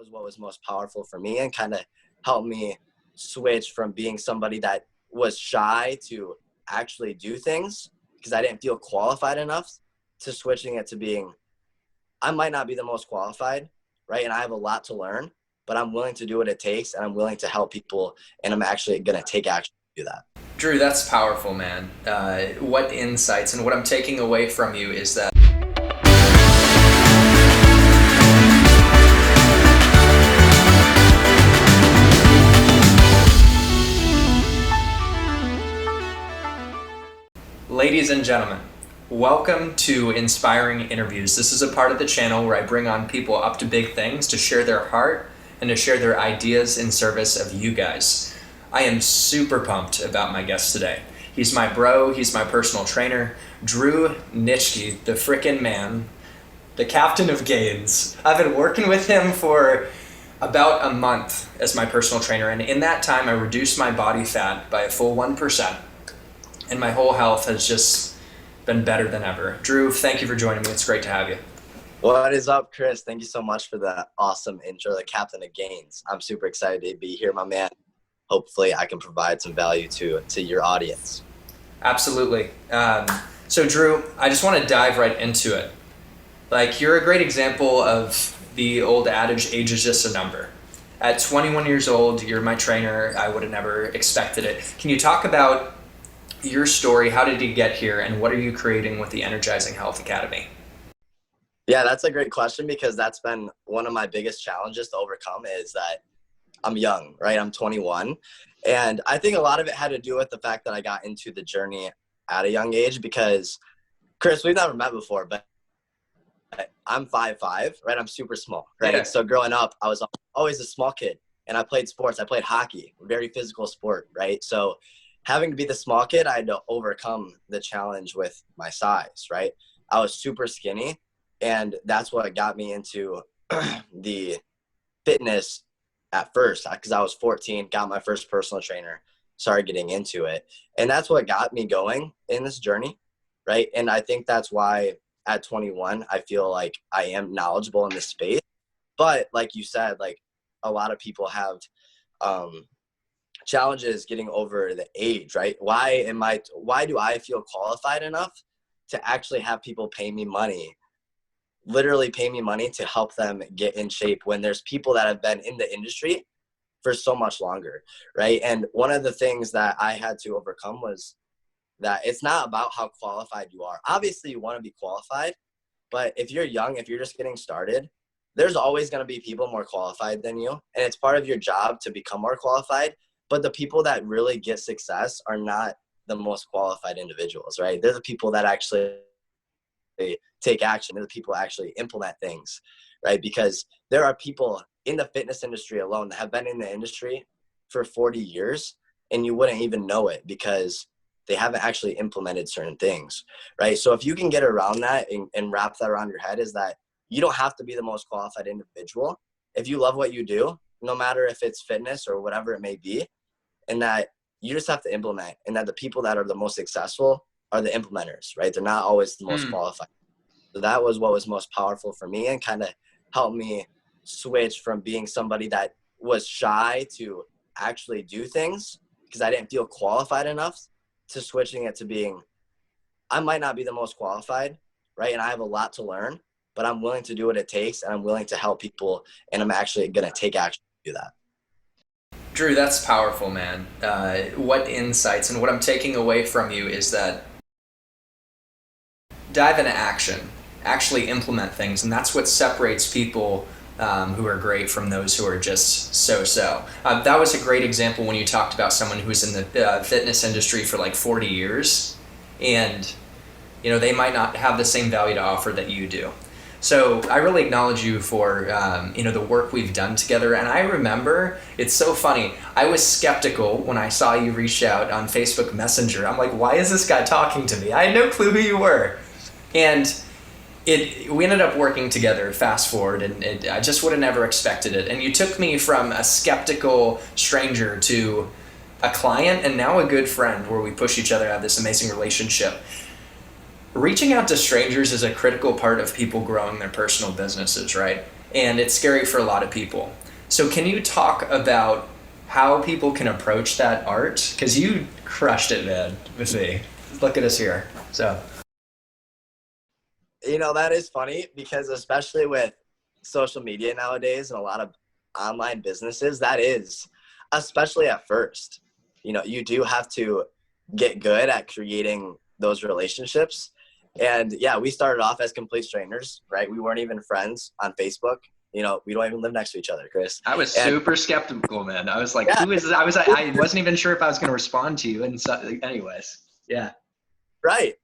was what was most powerful for me and kind of helped me switch from being somebody that was shy to actually do things because I didn't feel qualified enough to switching it to being, I might not be the most qualified, right? And I have a lot to learn, but I'm willing to do what it takes and I'm willing to help people and I'm actually going to take action to do that. Drew, that's powerful, man. What insights, and what I'm taking away from you is that ladies and gentlemen, welcome to Inspiring Interviews. This is a part of the channel where I bring on people up to big things to share their heart and to share their ideas in service of you guys. I am super pumped about my guest today. He's my bro, he's my personal trainer, Drew Nitchke, the frickin' man, the captain of gains. I've been working with him for about a month as my personal trainer, and in that time I reduced my body fat by a full 1%. And my whole health has just been better than ever. Drew, thank you for joining me. It's great to have you. What is up, Chris? Thank you so much for the awesome intro, the captain of gains. I'm super excited to be here, my man. Hopefully I can provide some value to your audience. Absolutely. So Drew, I just want to dive right into it. Like, you're a great example of the old adage, age is just a number. At 21 years old, you're my trainer. I would have never expected it. Can you talk about your story? How did you get here, and what are you creating with the Energizing Health Academy? Yeah, that's a great question because that's been one of my biggest challenges to overcome is that I'm young, right? I'm 21. And I think a lot of it had to do with the fact that I got into the journey at a young age because, Chris, we've never met before, but I'm 5'5", right? I'm super small, right? Yeah. So growing up, I was always a small kid and I played sports. I played hockey, very physical sport, right? So having to be the small kid, I had to overcome the challenge with my size, right? I was super skinny, and that's what got me into the fitness at first because I was 14, got my first personal trainer, started getting into it. And that's what got me going in this journey, right? And I think that's why at 21, I feel like I am knowledgeable in this space. But like you said, like a lot of people have challenges getting over the age, right? Why do I feel qualified enough to actually have people literally pay me money to help them get in shape when there's people that have been in the industry for so much longer, right? And one of the things that I had to overcome was that it's not about how qualified you are. Obviously you want to be qualified, but if you're young, if you're just getting started, there's always going to be people more qualified than you. And it's part of your job to become more qualified. But the people that really get success are not the most qualified individuals, right? They're the people that actually take action. They're the people that actually implement things, right? Because there are people in the fitness industry alone that have been in the industry for 40 years and you wouldn't even know it because they haven't actually implemented certain things, right? So if you can get around that and wrap that around your head is that you don't have to be the most qualified individual. If you love what you do, no matter if it's fitness or whatever it may be, and that you just have to implement, and that the people that are the most successful are the implementers, right? They're not always the most qualified. So that was what was most powerful for me and kind of helped me switch from being somebody that was shy to actually do things because I didn't feel qualified enough to switching it to being, I might not be the most qualified, right? And I have a lot to learn, but I'm willing to do what it takes and I'm willing to help people and I'm actually going to take action to do that. Drew, that's powerful, man. What insights, and what I'm taking away from you is that dive into action, actually implement things, and that's what separates people who are great from those who are just so-so. That was a great example when you talked about someone who's in the fitness industry for like 40 years, and they might not have the same value to offer that you do. So I really acknowledge you for the work we've done together. And I remember, it's so funny, I was skeptical when I saw you reach out on Facebook Messenger. I'm like, why is this guy talking to me? I had no clue who you were. And we ended up working together, fast forward, and I just would have never expected it. And you took me from a skeptical stranger to a client and now a good friend where we push each other, have this amazing relationship. Reaching out to strangers is a critical part of people growing their personal businesses, right? and it's scary for a lot of people. So can you talk about how people can approach that art? Because you crushed it, man, with me. Look at us here. So, That is funny because especially with social media nowadays and a lot of online businesses, that is, especially at first, you do have to get good at creating those relationships. And yeah, we started off as complete strangers, right? We weren't even friends on Facebook. We don't even live next to each other, Chris. I was And super skeptical, man. I was like, yeah, who is this? I wasn't even sure if I was going to respond to you. And so, anyways, yeah. right.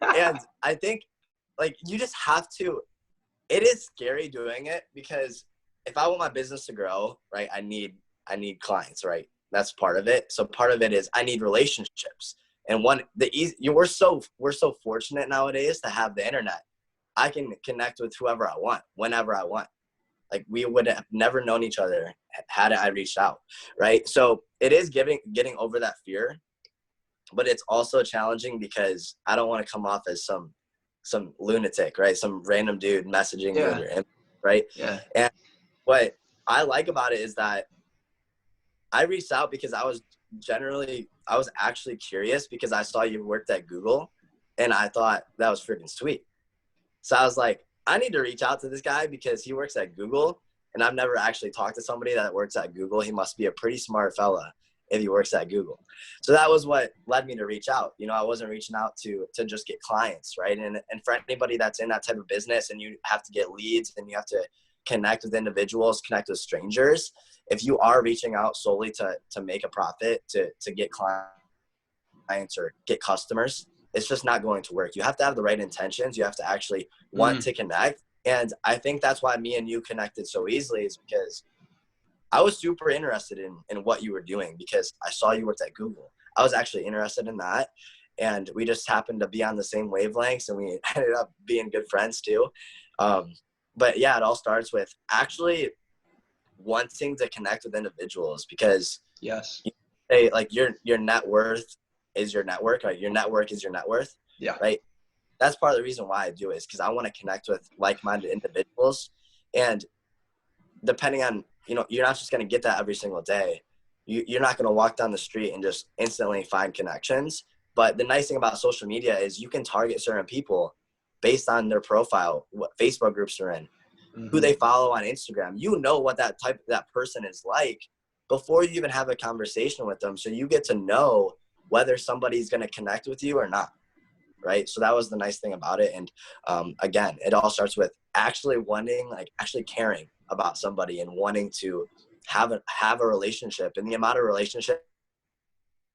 And I think like you just have to, it is scary doing it because if I want my business to grow, right, I need clients, right? That's part of it. So part of it is I need relationships. And we're so fortunate nowadays to have the internet. I can connect with whoever I want, whenever I want. Like we would have never known each other had I reached out, right? So it is getting over that fear, but it's also challenging because I don't want to come off as some lunatic, right? Some random dude messaging you in your inbox, right? Yeah. And what I like about it is that I reached out because I was actually curious because I saw you worked at Google and I thought that was freaking sweet. So I was like, I need to reach out to this guy because he works at Google and I've never actually talked to somebody that works at Google. He must be a pretty smart fella if he works at Google. So that was what led me to reach out. I wasn't reaching out to just get clients, right? And for anybody that's in that type of business and you have to get leads and you have to connect with individuals, connect with strangers, if you are reaching out solely to make a profit, to get clients or get customers, it's just not going to work. You have to have the right intentions. You have to actually want to connect. And I think that's why me and you connected so easily is because I was super interested in what you were doing because I saw you worked at Google. I was actually interested in that. And we just happened to be on the same wavelengths and we ended up being good friends too. But yeah, it all starts with actually wanting to connect with individuals because Yes. like your net worth is your network, right? Your network is your net worth. Yeah. Right. That's part of the reason why I do it is because I want to connect with like-minded individuals. And depending on, you're not just going to get that every single day. You're not going to walk down the street and just instantly find connections. But the nice thing about social media is you can target certain people based on their profile, what Facebook groups they're in, who they follow on Instagram. What that person is like before you even have a conversation with them. So you get to know whether somebody's going to connect with you or not. Right. So that was the nice thing about it. And again, it all starts with actually actually caring about somebody and wanting to have a relationship. And the amount of relationships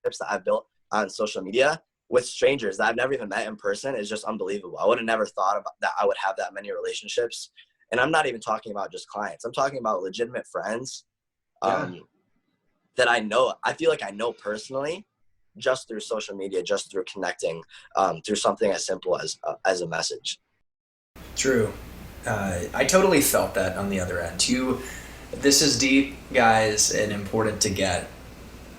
that I've built on social media with strangers that I've never even met in person is just unbelievable. I would have never thought about that. I would have that many relationships. And I'm not even talking about just clients. I'm talking about legitimate friends that I know. I feel like I know personally just through social media, just through connecting through something as simple as a message. True. I totally felt that on the other end. This is deep, guys, and important to get.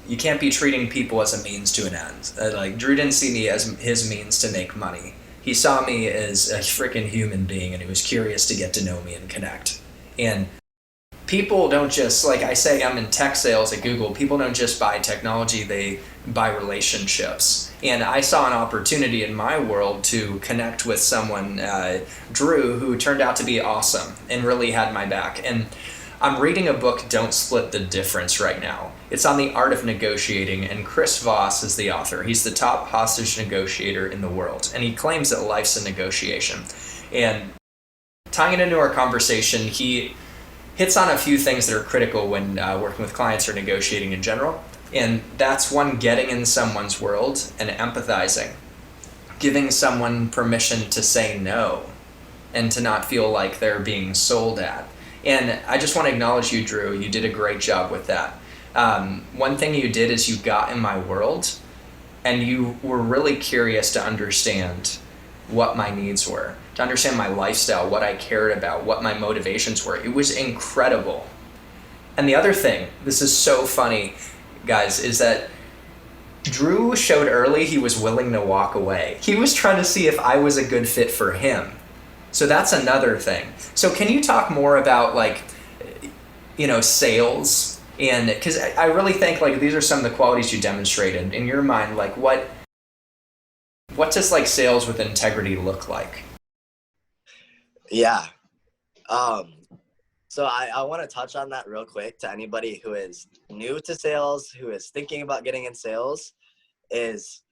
You can't be treating people as a means to an end. Like Drew didn't see me as his means to make money. He saw me as a freaking human being, and he was curious to get to know me and connect. And people don't just, like I say, I'm in tech sales at Google. People don't just buy technology, they buy relationships. And I saw an opportunity in my world to connect with someone, Drew, who turned out to be awesome and really had my back. And I'm reading a book, Don't Split the Difference, right now. It's on the art of negotiating, and Chris Voss is the author. He's the top hostage negotiator in the world, and he claims that life's a negotiation. And tying it into our conversation, he hits on a few things that are critical when working with clients or negotiating in general. And that's one, getting in someone's world and empathizing. Giving someone permission to say no and to not feel like they're being sold at. And I just want to acknowledge you, Drew. You did a great job with that. One thing you did is you got in my world and you were really curious to understand what my needs were, to understand my lifestyle, what I cared about, what my motivations were. It was incredible. And the other thing, this is so funny, guys, is that Drew showed early he was willing to walk away. He was trying to see if I was a good fit for him. So that's another thing. So can you talk more about like, sales? And because I really think like these are some of the qualities you demonstrated in your mind. Like what does like sales with integrity look like? Yeah. So I want to touch on that real quick to anybody who is new to sales, who is thinking about getting in sales, is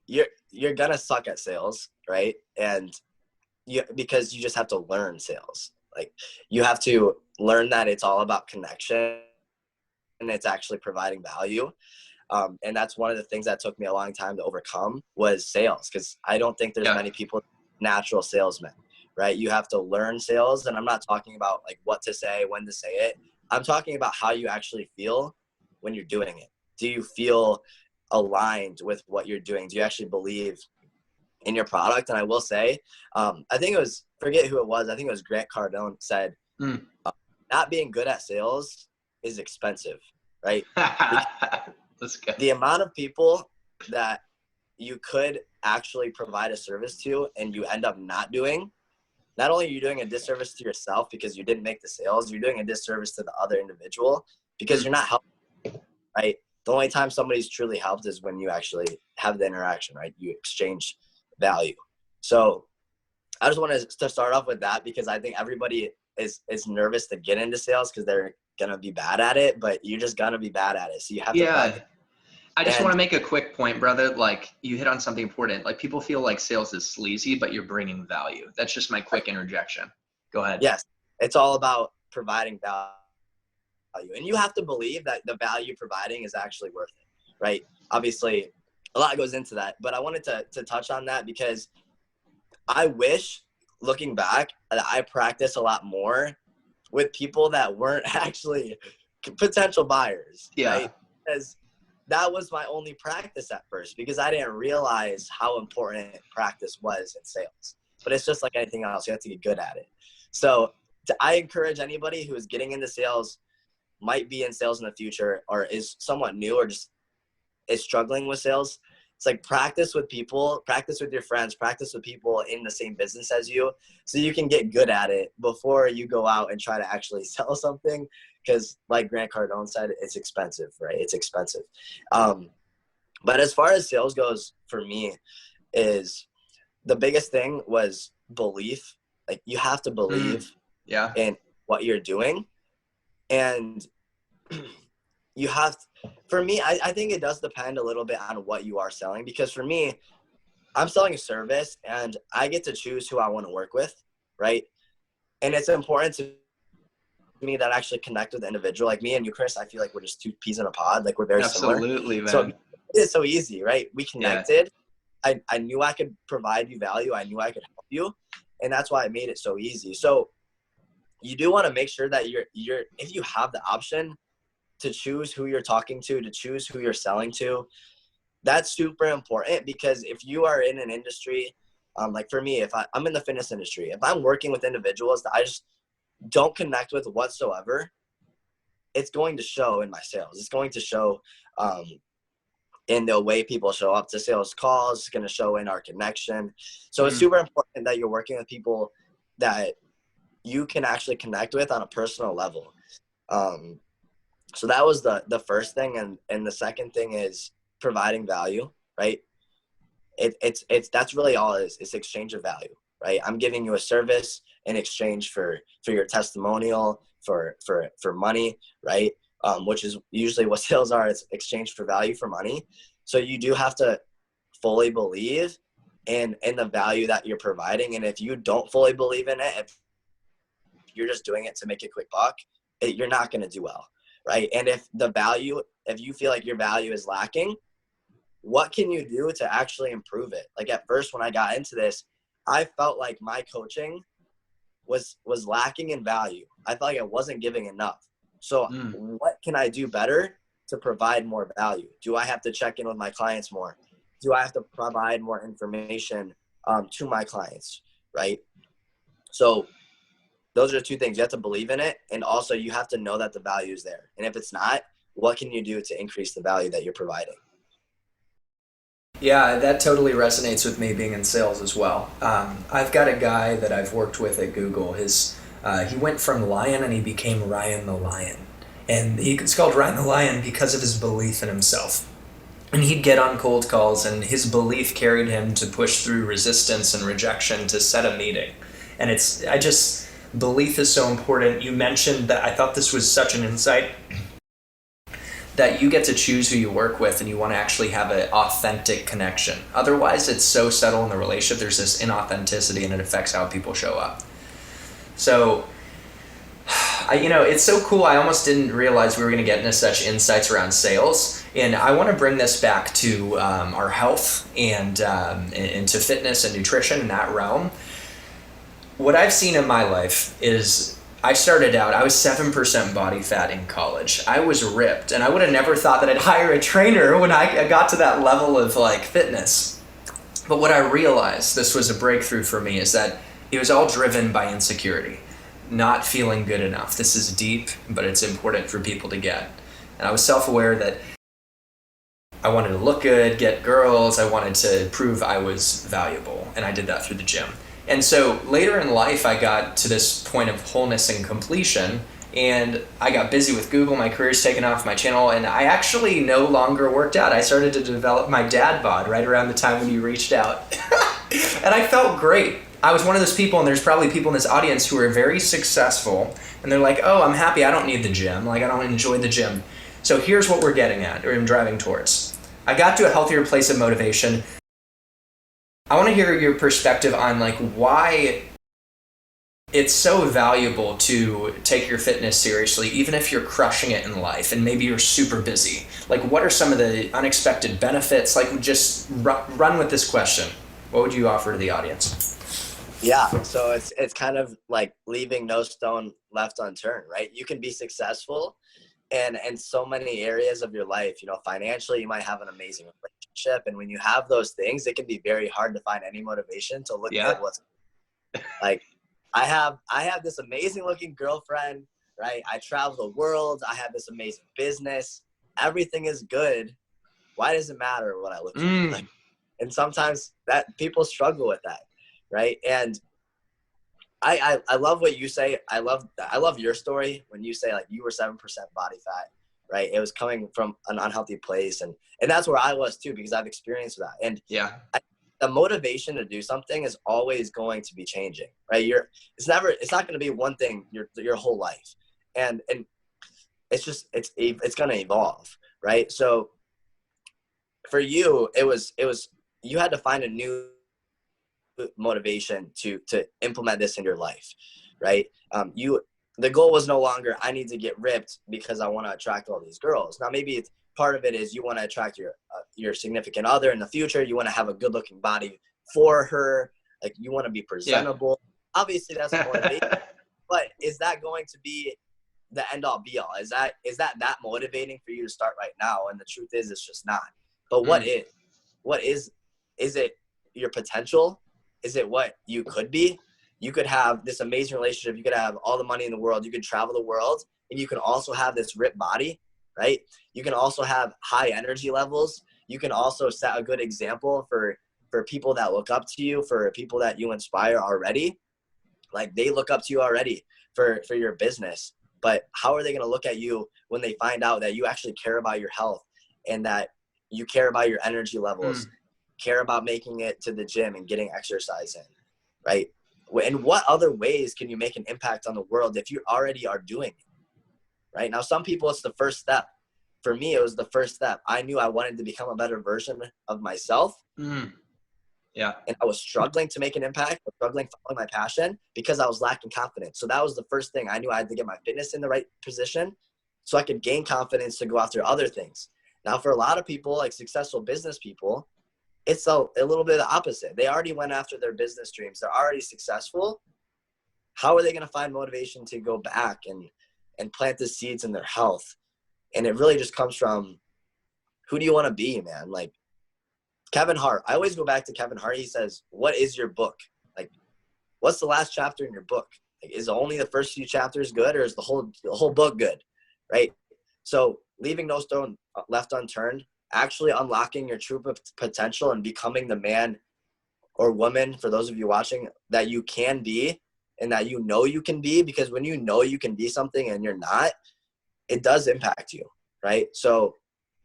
you're gonna suck at sales, right? And because you just have to learn sales. Like you have to learn that it's all about connection and it's actually providing value. And that's one of the things that took me a long time to overcome was sales, because I don't think there's many people natural salesmen, right? You have to learn sales, and I'm not talking about like what to say, when to say it. I'm talking about how you actually feel when you're doing it. Do you feel aligned with what you're doing? Do you actually believe in your product? And I will say, I think it was, forget who it was, I think it was Grant Cardone said, not being good at sales is expensive, right? That's good. The amount of people that you could actually provide a service to and you end up not doing, not only are you doing a disservice to yourself because you didn't make the sales, you're doing a disservice to the other individual because you're not helping, right? The only time somebody's truly helped is when you actually have the interaction, right? You exchange value. So I just wanted to start off with that because I think everybody is nervous to get into sales because they're going to be bad at it, but you're just going to be bad at it. So you have to bug it. I just want to make a quick point, brother. Like you hit on something important. Like people feel like sales is sleazy, but you're bringing value. That's just my quick interjection. Go ahead. Yes. It's all about providing value. And you have to believe that the value providing is actually worth it, right? Obviously, a lot goes into that. But I wanted to touch on that because I wish, looking back, that I practiced a lot more with people that weren't actually potential buyers, right? Because that was my only practice at first because I didn't realize how important practice was in sales. But it's just like anything else. You have to get good at it. So I encourage anybody who is getting into sales, might be in sales in the future, or is somewhat new or just is struggling with sales. It's like practice with people, practice with your friends, practice with people in the same business as you so you can get good at it before you go out and try to actually sell something. Because like Grant Cardone said, it's expensive, right? It's expensive. But as far as sales goes for me is the biggest thing was belief. Like you have to believe in what you're doing. And you have to, for me, I think it does depend a little bit on what you are selling, because for me, I'm selling a service and I get to choose who I want to work with, right? And it's important to me that I actually connect with the individual. Like me and you, Chris, I feel like we're just two peas in a pod. Like we're very similar. Absolutely, man. So it's so easy, right? We connected. Yeah. I knew I could provide you value. I knew I could help you. And that's why I made it so easy. So you do want to make sure that you're if you have the option to choose who you're talking to choose who you're selling to, that's super important. Because if you are in an industry, like for me, if I'm in the fitness industry, if I'm working with individuals that I just don't connect with whatsoever, it's going to show in my sales. It's going to show in the way people show up to sales calls. It's going to show in our connection. So it's super important that you're working with people that you can actually connect with on a personal level. So that was the first thing. And the second thing is providing value, right? It's that's really all it is. It's exchange of value, right? I'm giving you a service in exchange for your testimonial, for money, right? Which is usually what sales are. It's exchange for value for money. So you do have to fully believe in the value that you're providing. And if you don't fully believe in it, if you're just doing it to make a quick buck, you're not going to do well, right? And if you feel like your value is lacking, what can you do to actually improve it? Like at first when I got into this, I felt like my coaching was lacking in value. I felt like I wasn't giving enough. So what can I do better to provide more value? Do I have to check in with my clients more? Do I have to provide more information to my clients, right? So those are the two things. You have to believe in it, and also you have to know that the value is there. And if it's not, what can you do to increase the value that you're providing? Yeah, that totally resonates with me being in sales as well. I've got a guy that I've worked with at Google. He went from Lion and he became Ryan the Lion. And it's called Ryan the Lion because of his belief in himself. And he'd get on cold calls, and his belief carried him to push through resistance and rejection to set a meeting. And belief is so important. You mentioned that. I thought this was such an insight, that you get to choose who you work with, and you want to actually have an authentic connection. Otherwise, it's so subtle in the relationship. There's this inauthenticity, and it affects how people show up. So, it's so cool. I almost didn't realize we were going to get into such insights around sales. And I want to bring this back to our health and to fitness and nutrition in that realm. What I've seen in my life is I started out, I was 7% body fat in college. I was ripped, and I would have never thought that I'd hire a trainer when I got to that level of fitness. But what I realized, this was a breakthrough for me, is that it was all driven by insecurity, not feeling good enough. This is deep, but it's important for people to get. And I was self-aware that I wanted to look good, get girls, I wanted to prove I was valuable, and I did that through the gym. And so later in life, I got to this point of wholeness and completion, and I got busy with Google, my career's taken off, my channel, and I actually no longer worked out. I started to develop my dad bod right around the time when you reached out. And I felt great. I was one of those people, and there's probably people in this audience who are very successful, and they're like, oh, I'm happy, I don't need the gym, I don't enjoy the gym. So here's what we're getting at, or I'm driving towards. I got to a healthier place of motivation. I want to hear your perspective on why it's so valuable to take your fitness seriously, even if you're crushing it in life and maybe you're super busy. What are some of the unexpected benefits? Just run with this question. What would you offer to the audience? Yeah, so it's kind of like leaving no stone left unturned, right? You can be successful and in so many areas of your life. Financially, you might have an amazing relationship, and when you have those things, it can be very hard to find any motivation to look good. I have this amazing looking girlfriend, right? I travel the world. I have this amazing business. Everything is good. Why does it matter what I look like? And sometimes that people struggle with that, right? And I love what you say. I love your story when you say you were 7% body fat, right? It was coming from an unhealthy place, and that's where I was too, because I've experienced that. And the motivation to do something is always going to be changing, right? It's not going to be one thing your whole life, and it's going to evolve, right? So for you, it was you had to find a new motivation to implement this in your life, right? The goal was no longer I need to get ripped because I want to attract all these girls. Now maybe part of it is you want to attract your significant other in the future. You want to have a good looking body for her, you want to be presentable. Obviously that's a motivation. But is that going to be the end all be all? Is that motivating for you to start right now? And the truth is it's just not. But what is it your potential? Is it what you could be? You could have this amazing relationship. You could have all the money in the world. You could travel the world, and you can also have this ripped body, right? You can also have high energy levels. You can also set a good example for people that look up to you, for people that you inspire already. They look up to you already for your business. But how are they going to look at you when they find out that you actually care about your health and that you care about your energy levels? Care about making it to the gym and getting exercise in, right? And what other ways can you make an impact on the world if you already are doing it, right? Now, some people, it's the first step. For me, it was the first step. I knew I wanted to become a better version of myself. Yeah. And I was struggling to make an impact, struggling following my passion because I was lacking confidence. So that was the first thing. I knew I had to get my fitness in the right position so I could gain confidence to go after other things. Now, for a lot of people, successful business people, it's a little bit of the opposite. They already went after their business dreams. They're already successful. How are they going to find motivation to go back and plant the seeds in their health? And it really just comes from, who do you want to be, man? Kevin Hart. I always go back to Kevin Hart. He says, what is your book? What's the last chapter in your book? Is only the first few chapters good, or is the whole book good, right? So leaving no stone left unturned, actually unlocking your true potential and becoming the man or woman, for those of you watching, that you can be and that you know you can be. Because when you know you can be something and you're not, it does impact you, right? So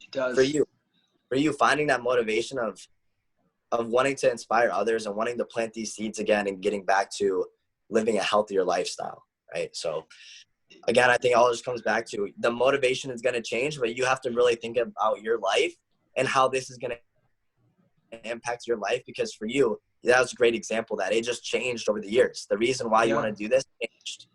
It does. for you finding that motivation of wanting to inspire others and wanting to plant these seeds again and getting back to living a healthier lifestyle, right? So again, I think all this comes back to the motivation is going to change, but you have to really think about your life and how this is going to impact your life. Because for you, that was a great example that it just changed over the years. The reason why you want to do this changed.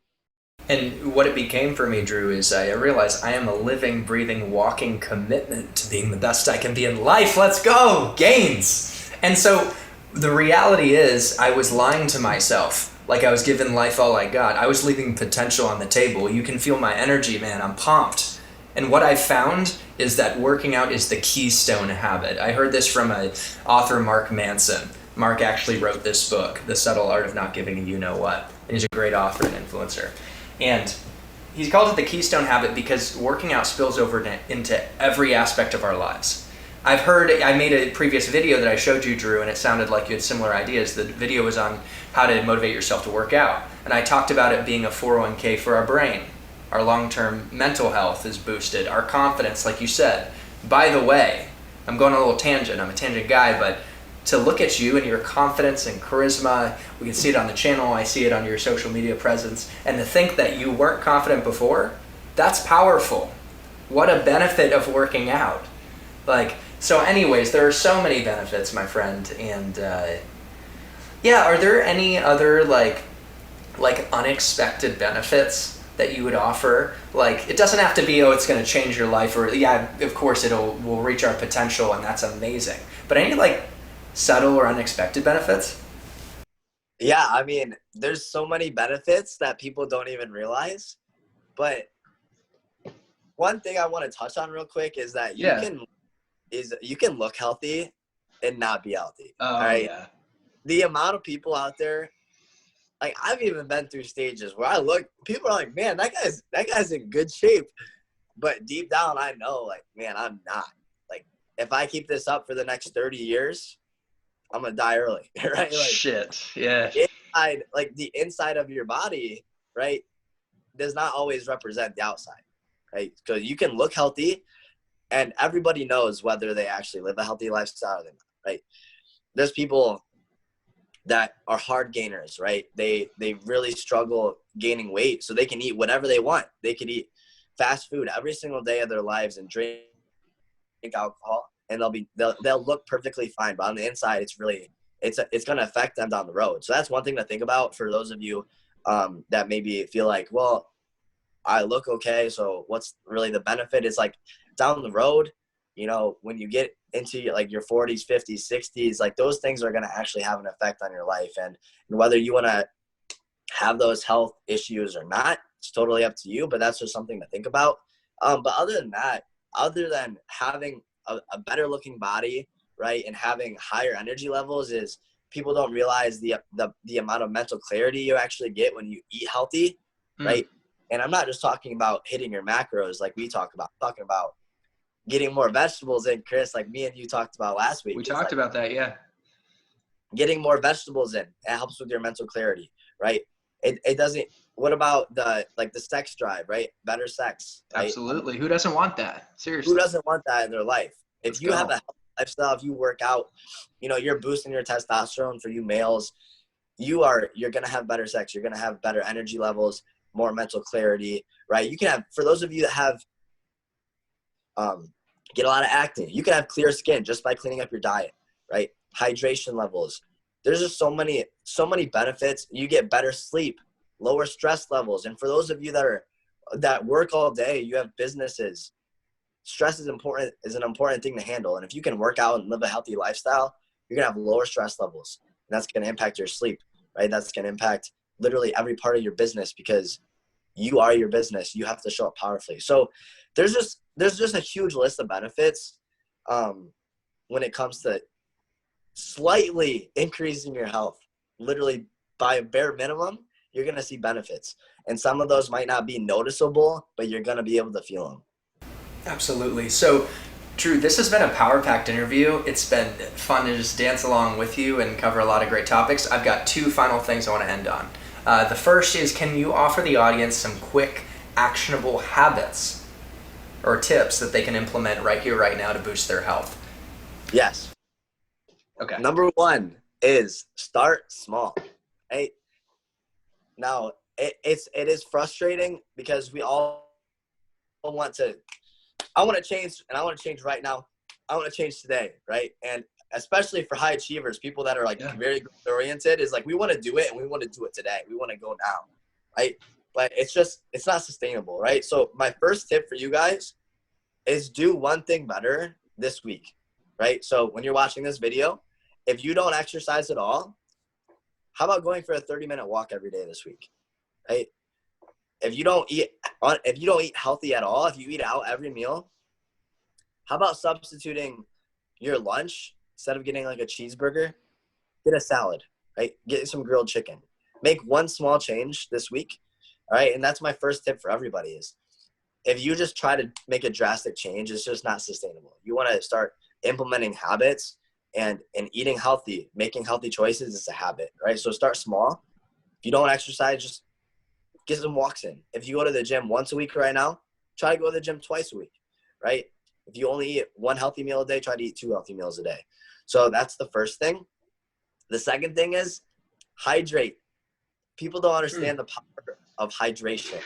And what it became for me, Drew, is I realized I am a living, breathing, walking commitment to being the best I can be in life. Let's go! Gains! And so the reality is I was lying to myself. Like I was giving life all I got. I was leaving potential on the table. You can feel my energy, man. I'm pumped. And what I found is that working out is the keystone habit. I heard this from author Mark Manson. Mark actually wrote this book, The Subtle Art of Not Giving a You-Know-What. And he's a great author and influencer. And he calls it the keystone habit because working out spills over into every aspect of our lives. I made a previous video that I showed you, Drew, and it sounded like you had similar ideas. The video was on how to motivate yourself to work out. And I talked about it being a 401k for our brain. Our long-term mental health is boosted. Our confidence, like you said. By the way, I'm going on a little tangent. I'm a tangent guy, but to look at you and your confidence and charisma, we can see it on the channel, I see it on your social media presence, and to think that you weren't confident before, that's powerful. What a benefit of working out. So anyways, there are so many benefits, my friend, and are there any other like unexpected benefits that you would offer? Like, it doesn't have to be, it's going to change your life, or of course we'll reach our potential and that's amazing. But any subtle or unexpected benefits? Yeah, I mean, there's so many benefits that people don't even realize. But one thing I want to touch on real quick is that you can look healthy and not be healthy. Oh, all right. Yeah. The amount of people out there, like I've even been through stages where people are like, man, that guy's in good shape. But deep down, I know, man, I'm not. If I keep this up for the next 30 years, I'm going to die early, right? Shit. Yeah. The inside of your body, right, does not always represent the outside, right? So you can look healthy, and everybody knows whether they actually live a healthy lifestyle or not, right? There's people that are hard gainers, right? They really struggle gaining weight, so they can eat whatever they want. They could eat fast food every single day of their lives and drink alcohol, and they'll look perfectly fine, but on the inside, it's going to affect them down the road. So that's one thing to think about for those of you that maybe feel like, well, I look okay, so what's really the benefit? Is down the road, when you get into your 40s, 50s, 60s, those things are going to actually have an effect on your life. And whether you want to have those health issues or not, it's totally up to you, but that's just something to think about. But other than that, other than having a better looking body, right, and having higher energy levels, is people don't realize the amount of mental clarity you actually get when you eat healthy, right? And I'm not just talking about hitting your macros like we talk about. I'm talking about getting more vegetables in, Chris, like me and you talked about last week. We talked about that, yeah. Getting more vegetables in, it helps with your mental clarity, right? It doesn't. What about the sex drive, right? Better sex. Right? Absolutely. Who doesn't want that? Seriously. Who doesn't want that in their life? If you have a healthy lifestyle, if you work out, you're boosting your testosterone. For you males, you're going to have better sex. You're going to have better energy levels, more mental clarity, right? You can have, for those of you that have, get a lot of acne, you can have clear skin just by cleaning up your diet, right? Hydration levels. There's just so many benefits. You get better sleep, lower stress levels. And for those of you that work all day, you have businesses, stress is an important thing to handle. And if you can work out and live a healthy lifestyle, you're going to have lower stress levels. And that's going to impact your sleep, right? That's going to impact literally every part of your business, because you are your business. You have to show up powerfully. So there's just a huge list of benefits when it comes to slightly increasing your health. Literally by a bare minimum, you're going to see benefits. And some of those might not be noticeable, but you're going to be able to feel them. Absolutely. So Drew, this has been a power-packed interview. It's been fun to just dance along with you and cover a lot of great topics. I've got two final things I want to end on. The first is, can you offer the audience some quick, actionable habits or tips that they can implement right here, right now to boost their health? Yes. Okay. Number one is start small. Right? Now, it is frustrating because we all want to, I want to change, and I want to change right now. I want to change today, right? And especially for high achievers, people that are like very goal oriented, is like, we want to do it and we want to do it today. We want to go now, right? But it's not sustainable, right? So my first tip for you guys is do one thing better this week, right? So when you're watching this video, if you don't exercise at all, how about going for a 30-minute walk every day this week, right? If you don't eat healthy at all, if you eat out every meal, how about substituting your lunch? Instead of getting like a cheeseburger, get a salad, right? Get some grilled chicken. Make one small change this week, all right? And that's my first tip for everybody is, if you just try to make a drastic change, it's just not sustainable. You want to start implementing habits, and eating healthy, making healthy choices is a habit, right? So start small. If you don't exercise, just get some walks in. If you go to the gym once a week right now, try to go to the gym twice a week, right? If you only eat one healthy meal a day, try to eat 2 healthy meals a day. So that's the first thing. The second thing is hydrate. People don't understand the power of hydration,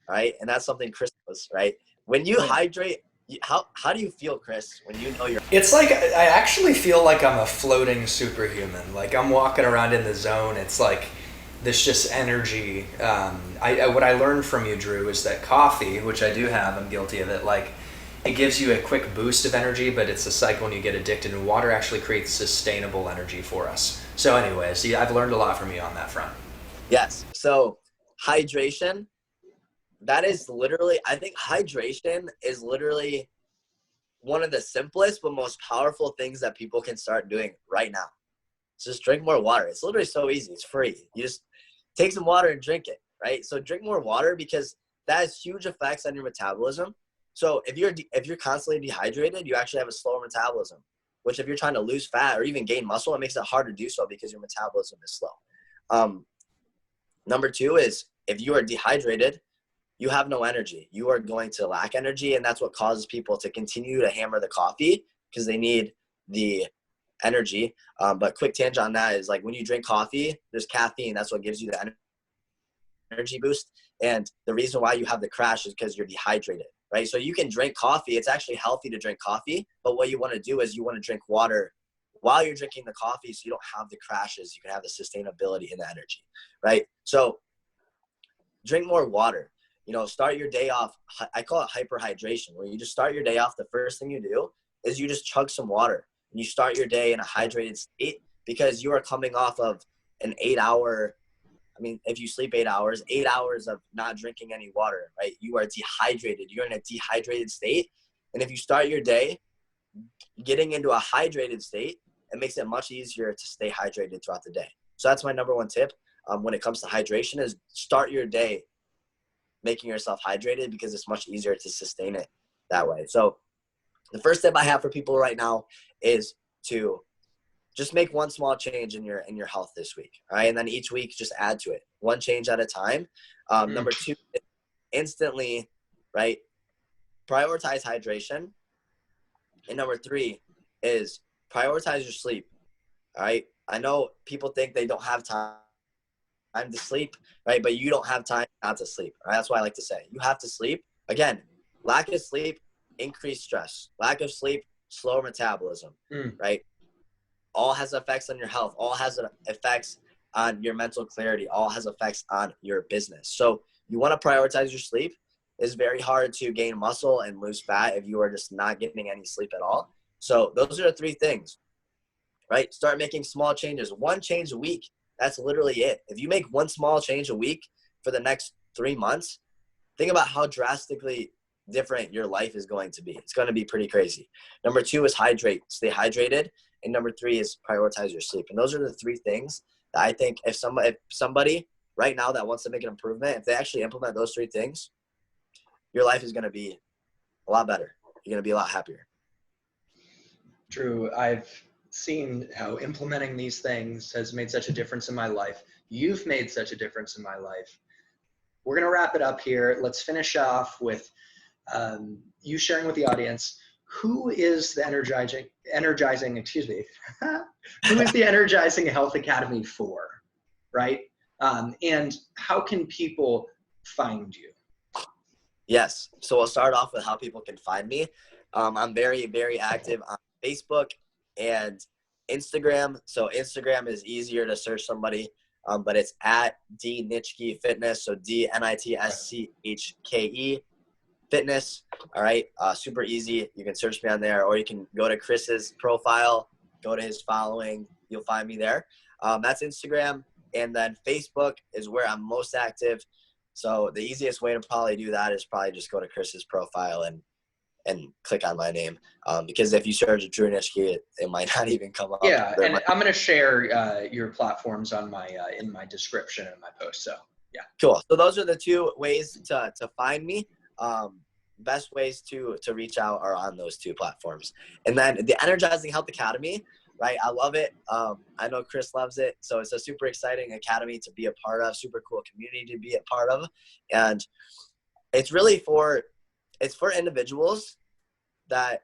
right? And that's something Chris knows, right? When you hydrate, how do you feel, Chris, when you know you're... It's like I actually feel like I'm a floating superhuman. Like I'm walking around in the zone. It's like this just energy. What I learned from you, Drew, is that coffee, which I do have, I'm guilty of it, like it gives you a quick boost of energy, but it's a cycle and you get addicted, and water actually creates sustainable energy for us. So anyways, yeah, I've learned a lot from you on that front. Yes. So hydration, that is literally, I think hydration is literally one of the simplest but most powerful things that people can start doing right now. Just drink more water. It's literally so easy. It's free. You just take some water and drink it, right? So drink more water, because that has huge effects on your metabolism. So if you're constantly dehydrated, you actually have a slower metabolism, which if you're trying to lose fat or even gain muscle, it makes it hard to do so because your metabolism is slow. Number two is, if you are dehydrated, you have no energy. You are going to lack energy, and that's what causes people to continue to hammer the coffee, because they need the energy. But quick tangent on that is, like, when you drink coffee, there's caffeine. That's what gives you the energy boost. And the reason why you have the crash is because you're dehydrated, right? So you can drink coffee. It's actually healthy to drink coffee. But what you want to do is you want to drink water while you're drinking the coffee, so you don't have the crashes. You can have the sustainability in the energy, right? So drink more water. Start your day off. I call it hyperhydration, where you just start your day off. The first thing you do is you just chug some water, and you start your day in a hydrated state, because you are coming off of an 8-hour, if you sleep 8 hours, 8 hours of not drinking any water, right? You are dehydrated. You're in a dehydrated state. And if you start your day getting into a hydrated state, it makes it much easier to stay hydrated throughout the day. So that's my number one tip when it comes to hydration, is start your day making yourself hydrated, because it's much easier to sustain it that way. So the first tip I have for people right now is to just make one small change in your health this week. All right. And then each week, just add to it, one change at a time. Number two, instantly, right, prioritize hydration. And number three is prioritize your sleep. All right. I know people think they don't have time to sleep, right? But you don't have time not to sleep. Right? That's why I like to say you have to sleep. Again, lack of sleep, increased stress. Lack of sleep, slower metabolism, right? All has effects on your health. All has effects on your mental clarity. All has effects on your business. So you want to prioritize your sleep. It's very hard to gain muscle and lose fat if you are just not getting any sleep at all. So those are the three things, right? Start making small changes. One change a week. That's literally it. If you make one small change a week for the next 3 months, think about how drastically different your life is going to be. It's going to be pretty crazy. Number two is hydrate. Stay hydrated. And number three is prioritize your sleep. And those are the three things that I think if somebody right now that wants to make an improvement, if they actually implement those three things, your life is going to be a lot better. You're going to be a lot happier. Drew, I've seen how implementing these things has made such a difference in my life. You've made such a difference in my life. We're going to wrap it up here. Let's finish off with you sharing with the audience, who is the Energizing, who is the Energizing Health Academy for, right? And how can people find you? Yes. So we'll start off with how people can find me. I'm very, very active on Facebook and Instagram. So Instagram is easier to search somebody, but it's at Nitchke Fitness. So DNITSCHKE Fitness. All right. Super easy. You can search me on there, or you can go to Chris's profile, go to his following. You'll find me there. That's Instagram. And then Facebook is where I'm most active. So the easiest way to probably do that is probably just go to Chris's profile and click on my name. Because if you search Drew Nitchke, it might not even come up. Yeah, and I'm going to share your platforms on my in my description and my post. So yeah. Cool. So those are the two ways to find me. Best ways to reach out are on those two platforms. And then the Energizing Health Academy, right? I love it. I know Chris loves it. So it's a super exciting academy to be a part of, super cool community to be a part of. And it's really for individuals that,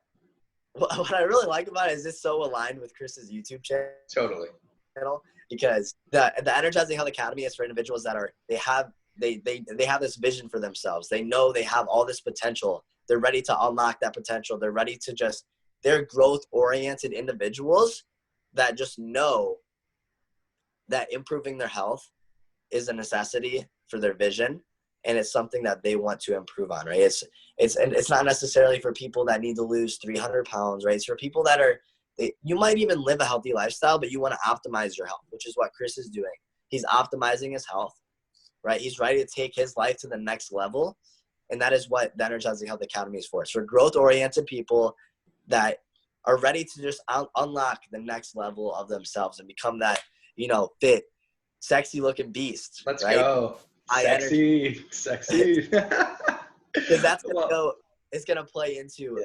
what I really like about it is it's so aligned with Chris's YouTube channel. Totally. Because the Energizing Health Academy is for individuals that they have this vision for themselves. They know they have all this potential. They're ready to unlock that potential. They're ready to they're growth-oriented individuals that just know that improving their health is a necessity for their vision, and it's something that they want to improve on, right? It's not necessarily for people that need to lose 300 pounds, right? It's for people that you might even live a healthy lifestyle, but you want to optimize your health, which is what Chris is doing. He's optimizing his health, right? He's ready to take his life to the next level, and that is what the Energizing Health Academy is for. It's for growth-oriented people that are ready to just unlock the next level of themselves and become that, fit, sexy-looking beast. Let's right? go. Sexy. Because that's gonna go. It's gonna play into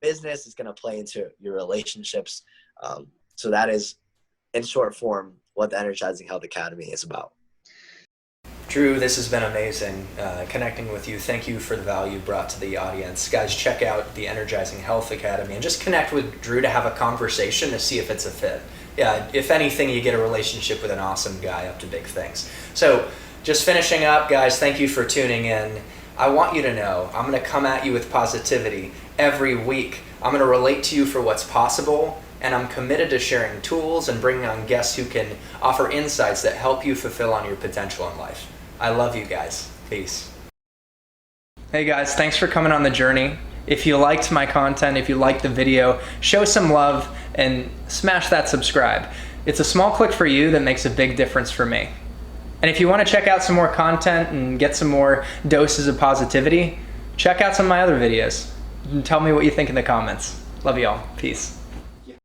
business. It's gonna play into your relationships. So that is, in short form, what the Energizing Health Academy is about. Drew, this has been amazing connecting with you. Thank you for the value brought to the audience. Guys, check out the Energizing Health Academy and just connect with Drew to have a conversation to see if it's a fit. Yeah, if anything, you get a relationship with an awesome guy up to big things. So just finishing up, guys, thank you for tuning in. I want you to know I'm going to come at you with positivity every week. I'm going to relate to you for what's possible, and I'm committed to sharing tools and bringing on guests who can offer insights that help you fulfill on your potential in life. I love you guys. Peace. Hey guys, thanks for coming on the journey. If you liked my content, if you liked the video, show some love and smash that subscribe. It's a small click for you that makes a big difference for me. And if you want to check out some more content and get some more doses of positivity, check out some of my other videos and tell me what you think in the comments. Love y'all. Peace.